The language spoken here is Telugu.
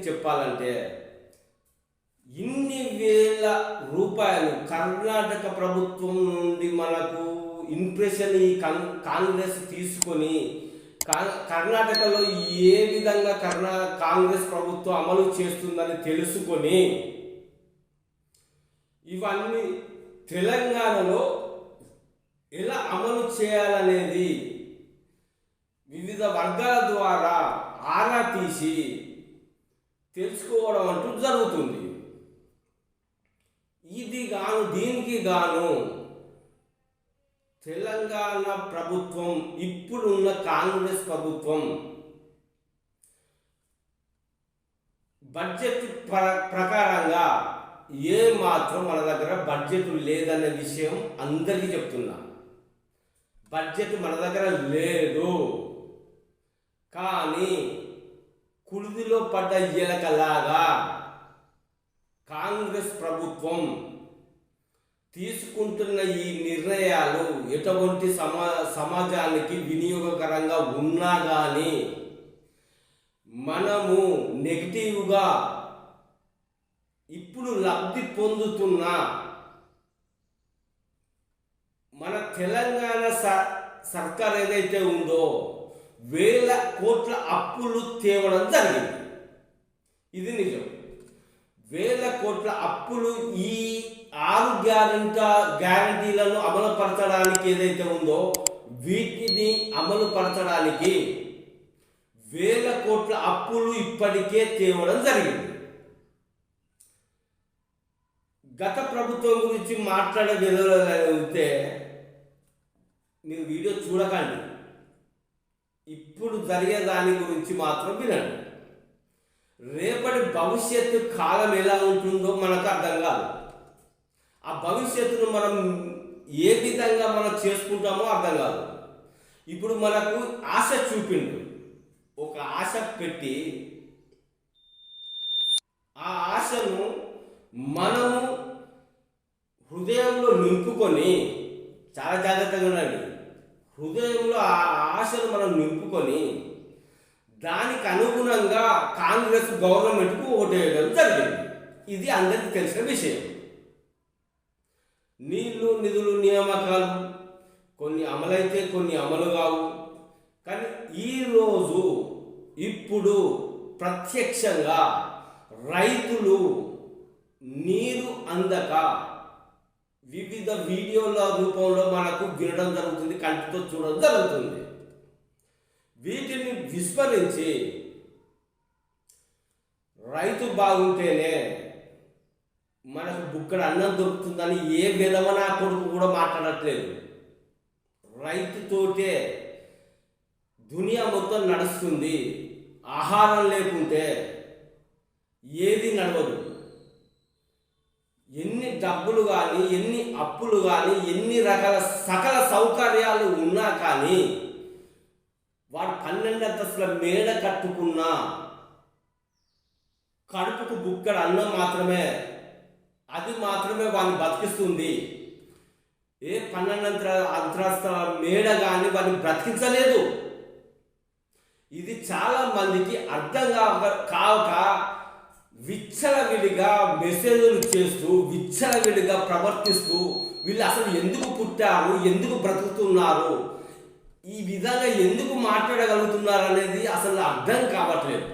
చెప్పాలంటే ఇన్ని వేల రూపాయలు కర్ణాటక ప్రభుత్వం నుండి మనకు ఇంప్రెషన్ ఈ కాంగ్రెస్ తీసుకొని కర్ణాటకలో ఏ విధంగా కాంగ్రెస్ ప్రభుత్వం అమలు చేస్తుందని తెలుసుకొని ఇవన్నీ తెలంగాణలో ఎలా అమలు చేయాలనేది వివిధ వర్గాల ద్వారా ఆరా తీసి తెలుసుకోవడం అంటూ జరుగుతుంది. దీనికి గాను తెలంగాణ ప్రభుత్వం, ఇప్పుడున్న కాంగ్రెస్ ప్రభుత్వం బడ్జెట్ ప్రకారంగా ఏ మాత్రం మన దగ్గర బడ్జెట్ లేదనే విషయం అందరికీ చెప్తున్నా. బడ్జెట్ మన దగ్గర లేదు, కానీ కుడిదిలో పడ్డ ఎలకలాగా కాంగ్రెస్ ప్రభుత్వం తీసుకుంటున్న ఈ నిర్ణయాలు ఎటువంటి సమాజానికి వినియోగకరంగా ఉన్నా కానీ మనము నెగిటివ్గా ఇప్పుడు లబ్ధి పొందుతున్న మన తెలంగాణ సర్కార్ ఏదైతే ఉందో వేల కోట్ల అప్పులు తేవడం జరిగింది. ఇది నిజం. వేల కోట్ల అప్పులు ఈ 6 గ్యారంటీలను అమలుపరచడానికి ఏదైతే ఉందో వీటిని అమలుపరచడానికి వేల కోట్ల అప్పులు ఇప్పటికే తేవడం జరిగింది. గత ప్రభుత్వం గురించి మాట్లాడగలిగితే మీరు వీడియో చూడకండి, ఇప్పుడు జరిగే దాని గురించి మాత్రం వినండి. రేపటి భవిష్యత్తు కాలం ఎలా ఉంటుందో మనకు అర్థం కాదు. ఆ భవిష్యత్తును మనం ఏ విధంగా మనం చేసుకుంటామో అర్థం కాదు. ఇప్పుడు మనకు ఆశ చూపిండు, ఒక ఆశ పెట్టి ఆ ఆశను మనము హృదయంలో నింపుకొని, చాలా జాగ్రత్తగా ఉండండి, హృదయంలో ఆ ఆశను మనం నింపుకొని దానికి అనుగుణంగా కాంగ్రెస్ గవర్నమెంట్కు ఓటేయడం జరిగింది. ఇది అందరికీ తెలిసిన విషయం. నీళ్లు, నిధులు, నియామకాలు కొన్ని అమలైతే కొన్ని అమలు కావు. కానీ ఈరోజు ఇప్పుడు ప్రత్యక్షంగా రైతులు నీరు అందక వివిధ వీడియోల రూపంలో మనకు వినడం జరుగుతుంది, కంటితో చూడడం జరుగుతుంది. వీటిని విస్మరించి రైతు బాగుంటేనే మనకు బుక్కడ అన్నం దొరుకుతుందని ఏ విధమైన కొడుకు కూడా మాట్లాడట్లేదు. రైతుతోటే దునియా మొత్తం నడుస్తుంది. ఆహారం లేకుంటే ఏది నడవదు. ఎన్ని డబ్బులు కానీ, ఎన్ని అప్పులు కానీ, ఎన్ని రకాల సకల సౌకర్యాలు ఉన్నా కానీ వాడు 12 అంతస్తుల మేడ కట్టుకున్నా కడుపుకు బుక్కడు అన్నం మాత్రమే, అది మాత్రమే వాడిని బతికిస్తుంది. ఏ 12 అంతస్తుల మేడ కానీ వాడిని బ్రతికించలేదు. ఇది చాలా మందికి అర్థం కాక విచ్చలవిడిగా మెసేజ్లు చేస్తూ, విచ్చలవిడిగా ప్రవర్తిస్తూ వీళ్ళు అసలు ఎందుకు పుట్టారు, ఎందుకు బ్రతుకుతున్నారు, ఈ విధంగా ఎందుకు మాట్లాడగలుగుతున్నారు అనేది అసలు అర్థం కావట్లేదు.